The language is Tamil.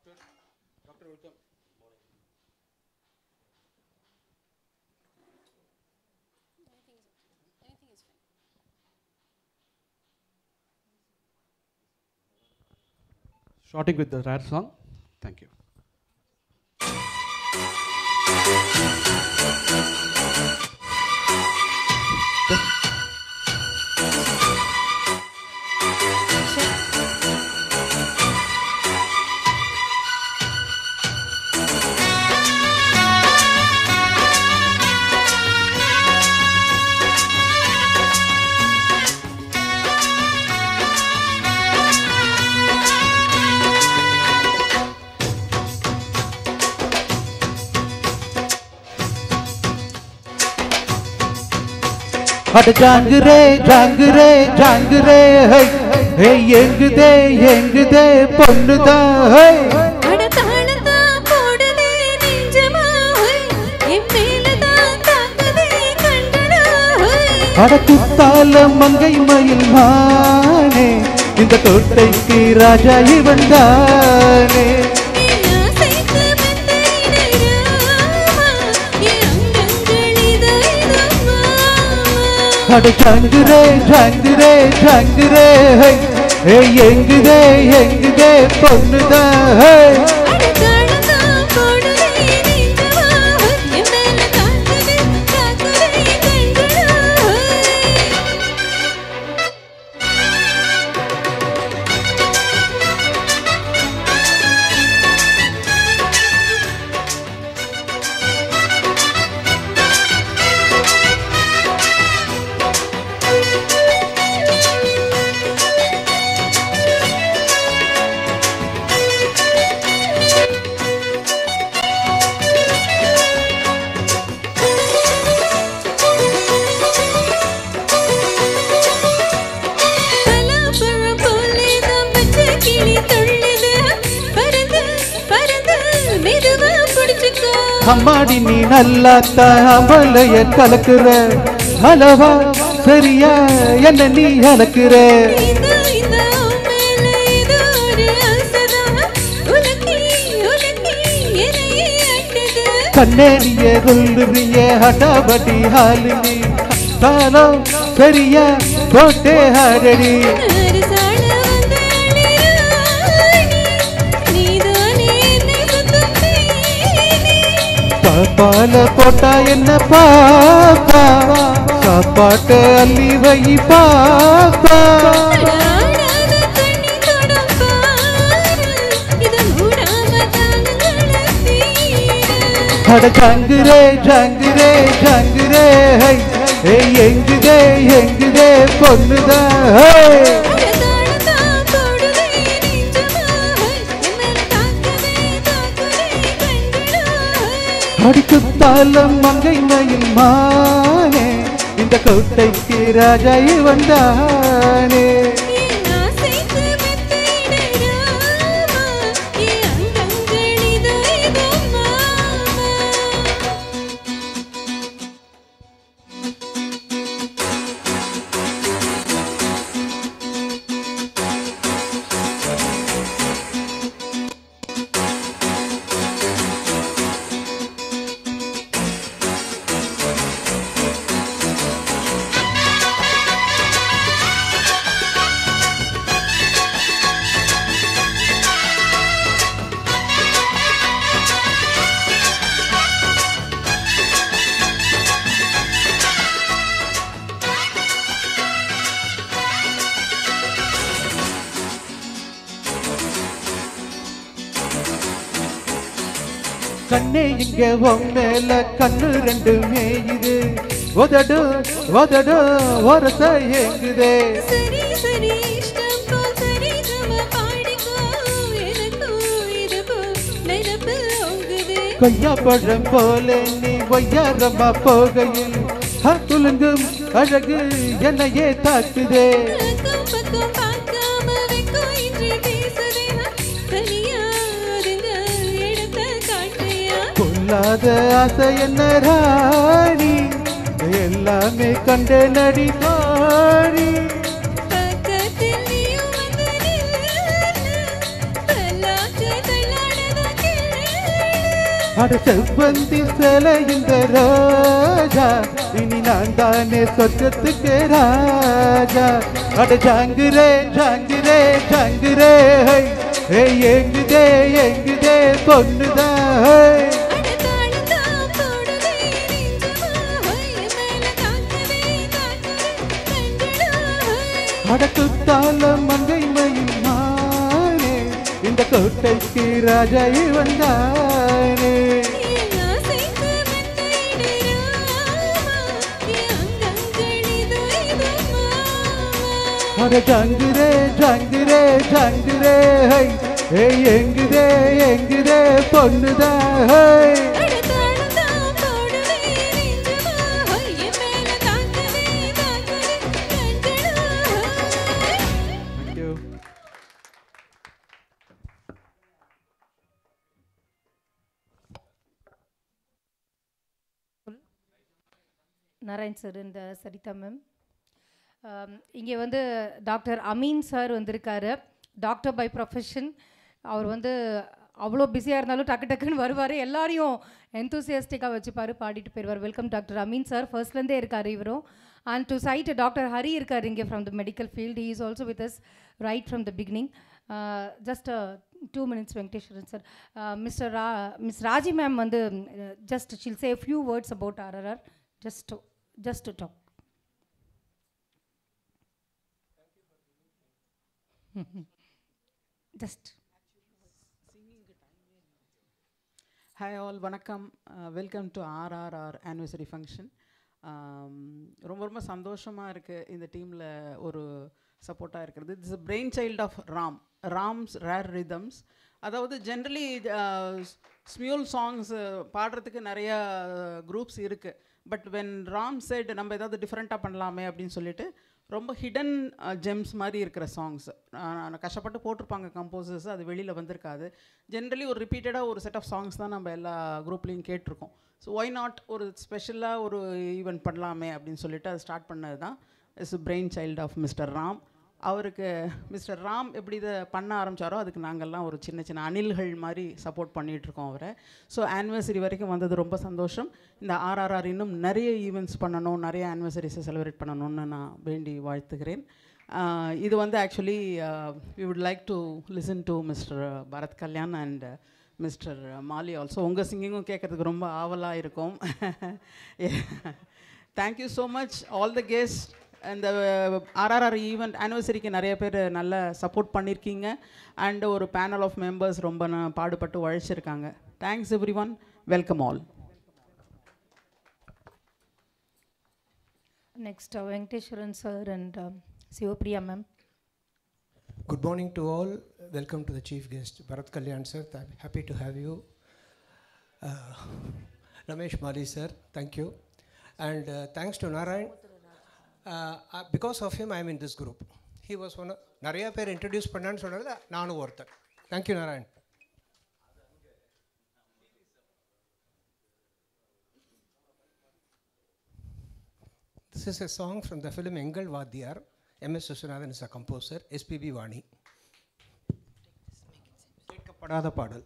Doctor, welcome. Anything is fine. Starting with the rare song. Thank you. அட ஜாங்குரே ஜாங்குரே ஜாங்குரே ஹை ஹே எங்குதே எங்குதே பொண்ணுதா ஹை அட தாளதா போடுதே நெஞ்சமா ஹை என் மேலதா தாக்குதே கண்டடா ஹை அட குத்தால மங்கை மயில் மானே இந்த கோட்டைக்கு ராஜா இவன் தானே அட ஜாங்குரே ஜாங்குரே ஜாங்குரே ஹை ஹே எங்குதே எங்குதே பொண்ணுதா ஹை அட தாளதா போடுதே நெஞ்சமா ஹை என் மேல தாக்குதே கண்டடா அம்மாடி நீ நல்லாத்தா அம்பளைய கலக்குற மலவா சரியா என்ன நீ அலக்குற கண்ணேடிய கொல்லுறிய ஹடாபடி ஹாலினி தானம் சரியா கோட்டே ஹாரடி பால போட்டா என்ன பாப்பா சாப்பாட்டு அள்ளி வை பாப்பா அட ஜாங்குரே ஜாங்குரே ஜாங்குரே ஹை ஹே எங்குதே எங்குதே பொண்ணுதா ஹை அடிக்குத்தாலம் மங்கை மயில் மானே இந்த கோட்டைக்கு ராஜா வந்தானே கண்ணே இங்க உன் மேல கண்ணு ரெண்டு மேயுது ஒதடு ஒதடு ஒரச ஏங்குதே சரி சரி இஷ்டம் போல் சரி கம பாடிக்கோ எனக்கு இது போல் நினைப்பு ஓங்குதே கொய்யா பழம் போல நீ ஒய்யாரமா போகையில் துலுங்கும் அழகு என்னையே தாக்குதே பக்கம் பக்கம் பார்க்காம வைக்கோ இன்று பேசுதே தனியா அதுங்க இடத்தை காட்டியா பொல்லாத ஆசை என்ன ராணி எல்லாமே கண்ட நடி தாரி பக்கத்தில் நீயும் வந்து நில்லு பல்லாக்கு தள்ளாட அட செவ்வந்தி சிலை இந்த ரோஜா இனி நான் தானே சொர்க்கத்துக்கு ராஜா அட ஜாங்குரே ஜாங்குரே ஜாங்குரே எங்குதே பொண்ணுதான் அடக்குத்தால மங்கை மயில் மானே இந்த கோட்டைக்கு ராஜா வந்தானே அட ஜாங்குரே ஜாங்குரே ஜாங்குரே எங்குதே பொண்ணுதான் நாராயண் சார் இந்த சரிதா மேம். இங்கே வந்து டாக்டர் அமீன் சார் வந்திருக்காரு. Doctor by profession. அவர் வந்து அவ்வளோ பிஸியாக இருந்தாலும் டக்கு டக்குன்னு வருவார், எல்லாரையும் எந்தூசியாஸ்டிக்காக வச்சுப்பார், பாடிட்டு போயிடுவார். Welcome doctor Ameen sir. ஃபர்ஸ்ட்லேருந்தே இருக்கார் இவரும். And to side doctor Hari இருக்கார் இங்கே from the medical field. He is also with us right from the beginning. Just 2 minutes Venkateswaran sir. Miss Raji ma'am வந்து just shall say a few words about RRR. Just to talk. Just. Hi all, வணக்கம். Welcome to RRR anniversary function. ரொம்ப சந்தோஷமாக இருக்குது இந்த டீமில் ஒரு சப்போர்ட்டாக இருக்கிறது. This is brain child of Ram's rare rhythms. அதாவது ஜென்ரலி ஸ்மியூல் சாங்ஸ் பாடுறதுக்கு நிறையா குரூப்ஸ் இருக்குது. பட் வென் ராம் செட் நம்ம ஏதாவது டிஃப்ரெண்ட்டாக பண்ணலாமே அப்படின்னு சொல்லிட்டு ரொம்ப ஹிடன் ஜெம்ஸ் மாதிரி இருக்கிற சாங்ஸ் கஷ்டப்பட்டு போட்டிருப்பாங்க கம்போசர்ஸ், அது வெளியில் வந்திருக்காது. ஜென்ரலி ஒரு ரிப்பீட்டடாக ஒரு செட் ஆஃப் சாங்ஸ் தான் நம்ம எல்லா குரூப்லேயும் கேட்டிருக்கோம். ஸோ ஒய் நாட் ஒரு ஸ்பெஷலாக ஒரு ஈவெண்ட் பண்ணலாமே அப்படின்னு சொல்லிட்டு அது ஸ்டார்ட் பண்ணது தான் is brain child of mister Ram. அவருக்கு மிஸ்டர் ராம் எப்படி இதை பண்ண ஆரம்பித்தாரோ அதுக்கு நாங்கள்லாம் ஒரு சின்ன சின்ன அணில்கள் மாதிரி சப்போர்ட் பண்ணிகிட்ருக்கோம் அவரை. ஸோ ஆனிவர்சரி வரைக்கும் வந்தது ரொம்ப சந்தோஷம். இந்த RRR இன்னும் நிறைய ஈவெண்ட்ஸ் பண்ணணும், நிறைய ஆனிவர்சரிஸை செலிப்ரேட் பண்ணணும்னு நான் வேண்டி வாழ்த்துகிறேன். இது வந்து actually we would like to listen to mister Bharath Kalyan and mister Mali also. உங்கள் சிங்கிங்கும் கேட்குறதுக்கு ரொம்ப ஆவலாக இருக்கும். Thank you so much all the guest. இந்த RRR ஈவெண்ட் ஆனிவர்சரிக்கு நிறைய பேர் நல்லா சப்போர்ட் பண்ணியிருக்கீங்க. அண்ட் ஒரு பேனல் ஆஃப் மெம்பர்ஸ் ரொம்ப பாடுபட்டு உழைச்சிருக்காங்க. Thanks everyone. Welcome all. Next Venkateswaran sir and Sivapriya ma'am. Good morning to all. Welcome to the chief guest, Bharat Kalyan sir. I'm happy to have you. Ramesh Mali sir, thank you. And thanks to Narayan. Because of him, I am in this group. He was one of நிறைய பேர் இன்ட்ரடியூஸ் பண்ணான்னு சொன்னதில் நானும் ஒருத்தன். Thank you, Narayan. This is a song from the film Engal Vadiyar. M.S. Viswanathan is a composer. SPB Vani. கேட்கப்படாத பாடல்.